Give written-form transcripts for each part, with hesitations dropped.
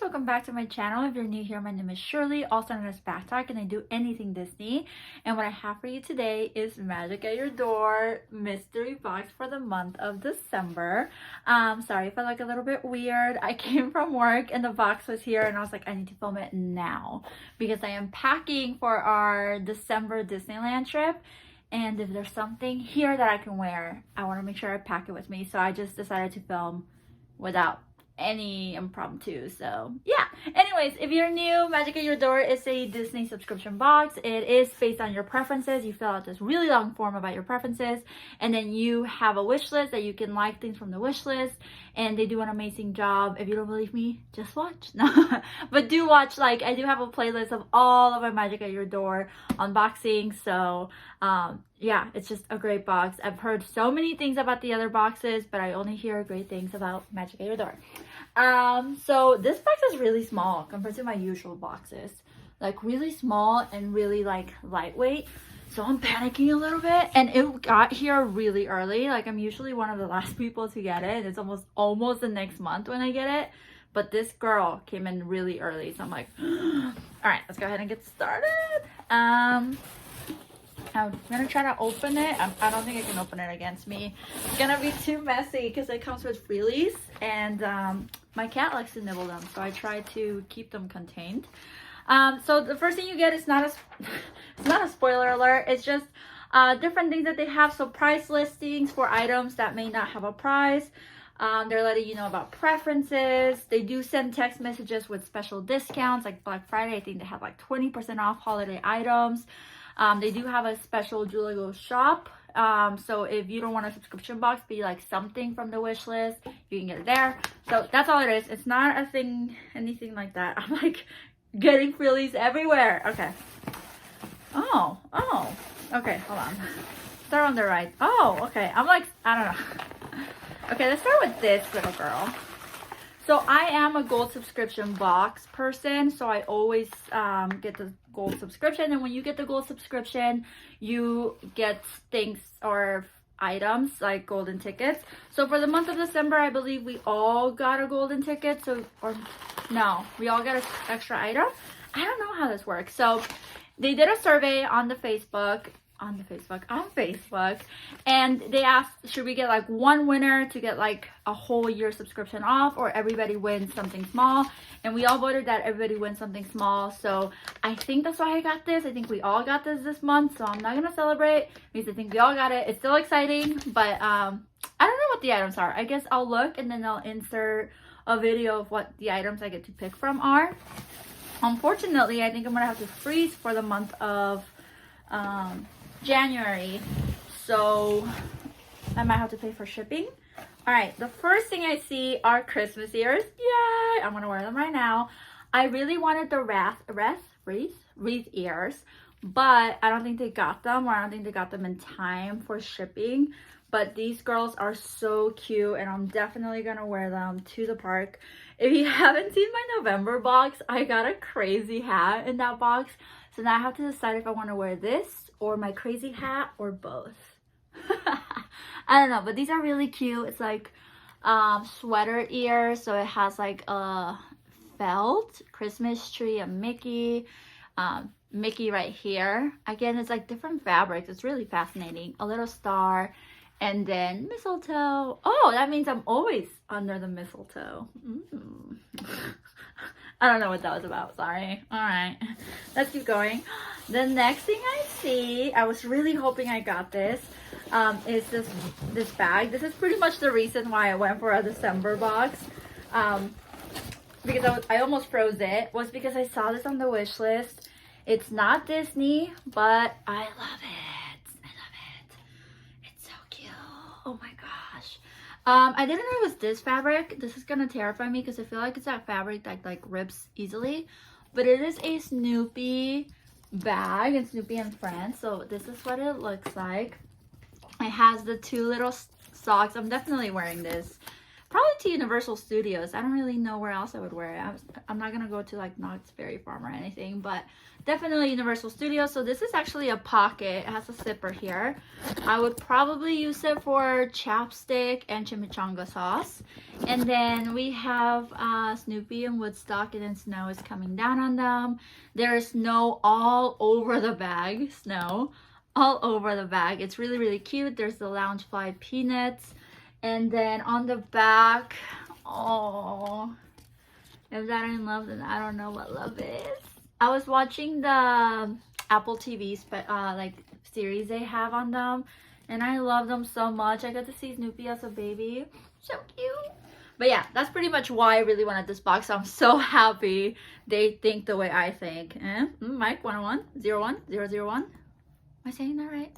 welcome back to my channel. If you're new here, my name is Shirley, also known as Backttalk, and I do anything Disney. And what I have for you today is Magic at Your Door mystery box for the month of December. Sorry if I look a little bit weird. I came from work and the box was here and I was like, I need to film it now because I am packing for our December Disneyland trip. And if there's something here that I can wear, I want to make sure I pack it with me. So I just decided to film without any impromptu. So yeah, anyways, if you're new, Magic at Your Door is a Disney subscription box. It is based on your preferences. You fill out this really long form about your preferences, and then you have a wish list that you can like things from the wish list, and they do an amazing job. If you don't believe me, just watch. No, but do watch. Like, I do have a playlist of all of my Magic at Your Door unboxings. So yeah, it's just a great box. I've heard so many things about the other boxes, but I only hear great things about Magic at Your Door. So this box is really small compared to my usual boxes. Like, really small and really like lightweight. So I'm panicking a little bit, and it got here really early. Like, I'm usually one of the last people to get it. It's almost the next month when I get it. But this girl came in really early. So I'm like, all right, let's go ahead and get started. I'm gonna try to open it. I don't think I can open it against me. It's gonna be too messy because it comes with freelies, and my cat likes to nibble them, so I try to keep them contained. So the first thing you get is it's not a spoiler alert. It's just different things that they have. So price listings for items that may not have a price. They're letting you know about preferences. They do send text messages with special discounts, like Black Friday. I think they have like 20% off holiday items. They do have a special Julago shop. So if you don't want a subscription box, but you like something from the wish list, you can get it there. So that's all it is. It's not a thing, anything like that. I'm like getting freelies everywhere. Okay. Oh. Okay, hold on. Start on the right. Oh, okay. I'm like, I don't know. Okay, let's start with this little girl. So I am a gold subscription box person, so I always get the gold subscription. And when you get the gold subscription, you get things or items like golden tickets. So for the month of December, I believe we all got a golden ticket. No, we all got an extra item. I don't know how this works. So they did a survey on Facebook, and they asked, should we get like one winner to get like a whole year subscription off, or everybody wins something small? And we all voted that everybody wins something small. So I think that's why I got this. I think we all got this month, so I'm not gonna celebrate because I think we all got it. It's still exciting, but I don't know what the items are. I guess I'll look and then I'll insert a video of what the items I get to pick from are. Unfortunately, I think I'm gonna have to freeze for the month of January, so I might have to pay for shipping. All right, the first thing I see are Christmas ears. Yay! I'm gonna wear them right now. I really wanted the wreath ears, but I don't think they got them, or I don't think they got them in time for shipping. But these girls are so cute, and I'm definitely gonna wear them to the park. If you haven't seen my November box, I got a crazy hat in that box. So now I have to decide if I want to wear this or my crazy hat or both. I don't know, but these are really cute. It's like sweater ears, so it has like a felt Christmas tree, a Mickey right here. Again, it's like different fabrics. It's really fascinating. A little star, and then mistletoe. Oh, that means I'm always under the mistletoe. I don't know what that was about, sorry. All right, let's keep going. The next thing I see, I was really hoping I got this, is this bag. This is pretty much the reason why I went for a December box, because I almost froze it, was because I saw this on the wish list. It's not Disney, but I love it. It's so cute. Oh my gosh. I didn't know it was this fabric. This is gonna terrify me because I feel like it's that fabric that like rips easily. But it is a Snoopy bag, and Snoopy and Friends. So this is what it looks like. It has the two little socks. I'm definitely wearing this. Probably probably to Universal Studios. I don't really know where else I would wear it. I'm not gonna go to like Knott's Berry Farm or anything, but definitely Universal Studios. So this is actually a pocket. It has a zipper here. I would probably use it for chapstick and chimichanga sauce. And then we have Snoopy and Woodstock, and then snow is coming down on them. There's snow all over the bag. Snow all over the bag. It's really, really cute. There's the Loungefly peanuts. And then on the back, oh, if that ain't love, then I don't know what love is. I was watching the Apple TV like series they have on them, and I love them so much. I got to see Snoopy as a baby. So cute. But yeah, that's pretty much why I really wanted this box. I'm so happy they think the way I think. Mike 101 01001. Am I saying that right?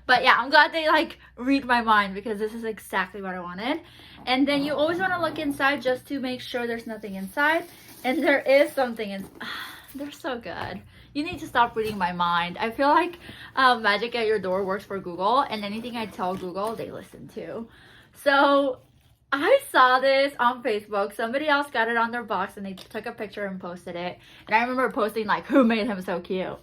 But yeah, I'm glad they like read my mind, because this is exactly what I wanted. And then you always want to look inside just to make sure there's nothing inside. And there is something in. They're so good. You need to stop reading my mind. I feel like Magic at Your Door works for Google, and anything I tell Google, they listen to. So I saw this on Facebook. Somebody else got it on their box, and they took a picture and posted it. And I remember posting like, who made him so cute?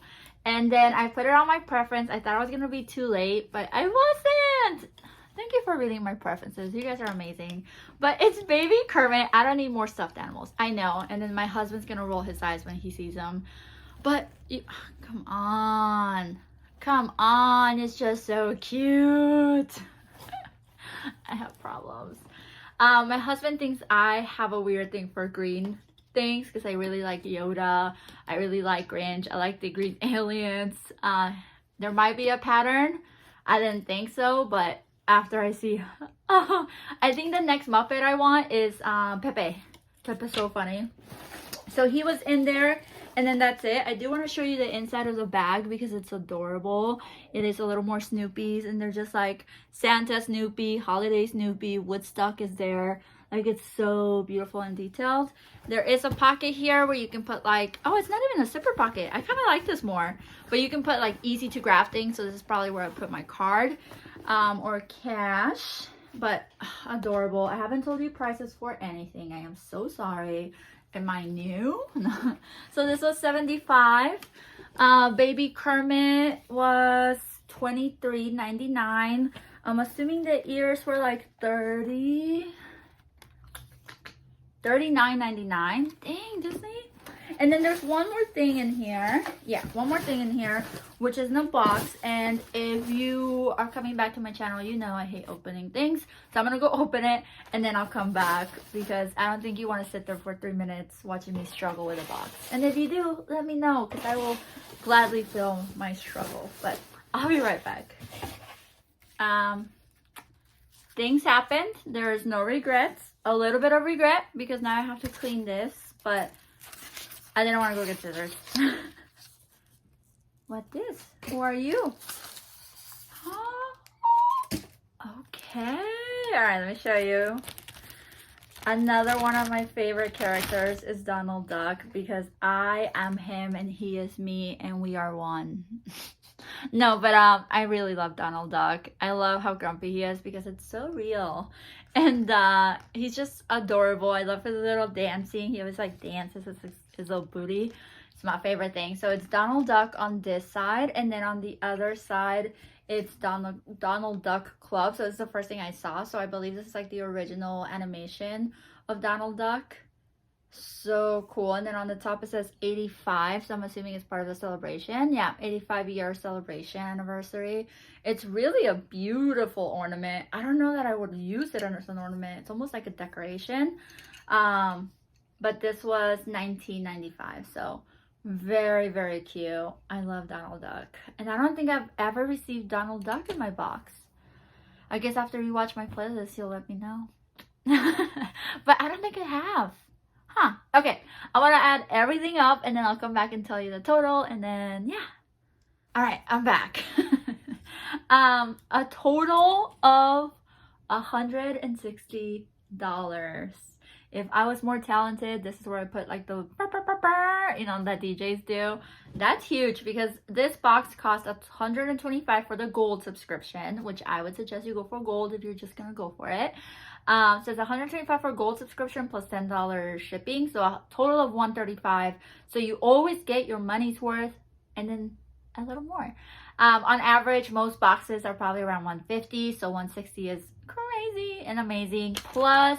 And then I put it on my preference. I thought I was going to be too late, but I wasn't. Thank you for reading my preferences. You guys are amazing. But it's Baby Kermit. I don't need more stuffed animals. I know. And then my husband's going to roll his eyes when he sees them. But come on. Come on. It's just so cute. I have problems. My husband thinks I have a weird thing for green things, because I really like Yoda. I really like Grinch. I like the green aliens. There might be a pattern. I didn't think so, but after I see, I think the next Muppet I want is Pepe. Pepe's so funny. So he was in there, and then that's it. I do want to show you the inside of the bag because it's adorable. It is a little more Snoopy's, and they're just like Santa Snoopy, Holiday Snoopy, Woodstock is there. Like, it's so beautiful and detailed. There is a pocket here where you can put like, oh, it's not even a zipper pocket. I kind of like this more. But you can put like easy to grab things. So this is probably where I put my card or cash. But adorable. I haven't told you prices for anything. I am so sorry. Am I new? So this was $75. Baby Kermit was $23.99. I'm assuming the ears were like $39.99. Dang, Disney. And then there's one more thing in here. Yeah, one more thing in here, which is in a box. And if you are coming back to my channel, you know I hate opening things. So I'm going to go open it, and then I'll come back, because I don't think you want to sit there for 3 minutes watching me struggle with a box. And if you do, let me know, because I will gladly film my struggle. But I'll be right back. Things happened. There is no regrets. A little bit of regret, because now I have to clean this, but I didn't want to go get scissors. What this? Who are you? Okay. Alright, let me show you. Another one of my favorite characters is Donald Duck, because I am him and he is me and we are one. No, but I really love Donald Duck. I love how grumpy he is, because it's so real. And he's just adorable. I love his little dancing. He always like dances with his little booty. It's my favorite thing. So it's Donald Duck on this side, and then on the other side it's Donald Duck Club. So it's the first thing I saw. So I believe this is like the original animation of Donald Duck. So cool. And then on the top it says 85, so I'm assuming it's part of the celebration. Yeah, 85-year celebration anniversary. It's really a beautiful ornament. I don't know that I would use it as an ornament. It's almost like a decoration. But this was $19.95, so very, very cute. I love Donald Duck, and I don't think I've ever received Donald Duck in my box. I guess after you watch my playlist you'll let me know. But I don't think I have. Okay, I want to add everything up, and then I'll come back and tell you the total, and then yeah. All right, I'm back. A total of $160. If I was more talented, this is where I put like the you know, that DJs do. That's huge, because this box cost $125 for the gold subscription, which I would suggest you go for gold if you're just gonna go for it. So it's $125 for gold subscription plus $10 shipping. So a total of $135. So you always get your money's worth and then a little more. On average, most boxes are probably around $150. So $160 is crazy and amazing. Plus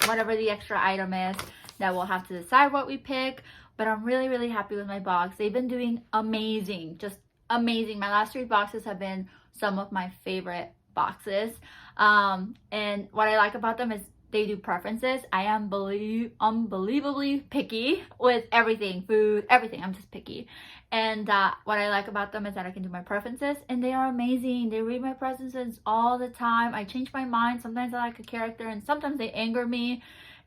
whatever the extra item is that we'll have to decide what we pick. But I'm really, really happy with my box. They've been doing amazing, just amazing. My last 3 boxes have been some of my favorite boxes. And what I like about them is they do preferences. I am unbelievably picky with everything, food, everything. I'm just picky. And what I like about them is that I can do my preferences, and they are amazing. They read my preferences all the time. I change my mind. Sometimes I like a character, and sometimes they anger me.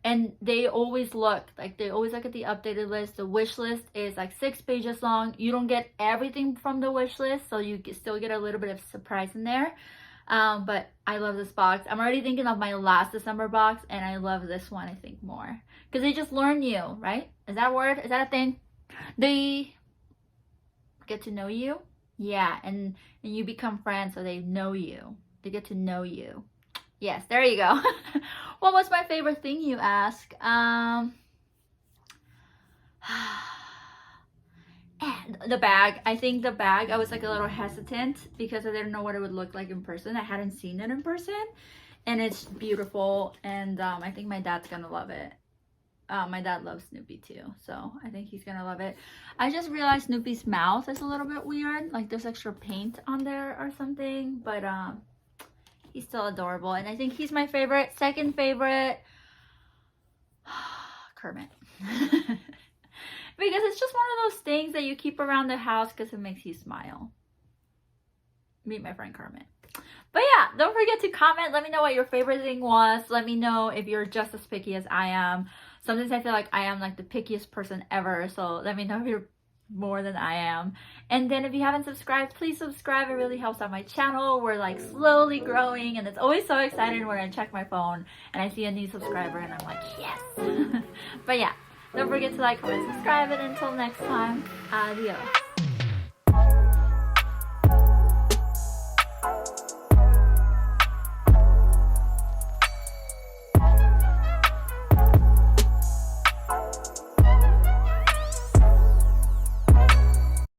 And they always look at the updated list. The wish list is like 6 pages long. You don't get everything from the wish list, so you still get a little bit of surprise in there. But I love this box. I'm already thinking of my last December box, and I love this one, I think, more. Because they just learn you, right? Is that a word? Is that a thing? They get to know you. Yeah, and you become friends, so they know you. They get to know you. Yes, there you go. What was my favorite thing, you ask? And the bag. I think the bag, I was like a little hesitant because I didn't know what it would look like in person. I hadn't seen it in person, and it's beautiful, and I think my dad's gonna love it. My dad loves Snoopy too, so I think he's gonna love it. I just realized Snoopy's mouth is a little bit weird, like there's extra paint on there or something, but he's still adorable, and I think he's my favorite. Second favorite, Kermit. Because it's just one of those things that you keep around the house because it makes you smile. Meet my friend Kermit. But yeah, don't forget to comment. Let me know what your favorite thing was. Let me know if you're just as picky as I am. Sometimes I feel like I am like the pickiest person ever. So let me know if you're more than I am. And then if you haven't subscribed, please subscribe. It really helps out my channel. We're like slowly growing, and it's always so exciting when I check my phone and I see a new subscriber and I'm like, yes. But yeah, don't forget to like, comment, subscribe, and until next time, adios.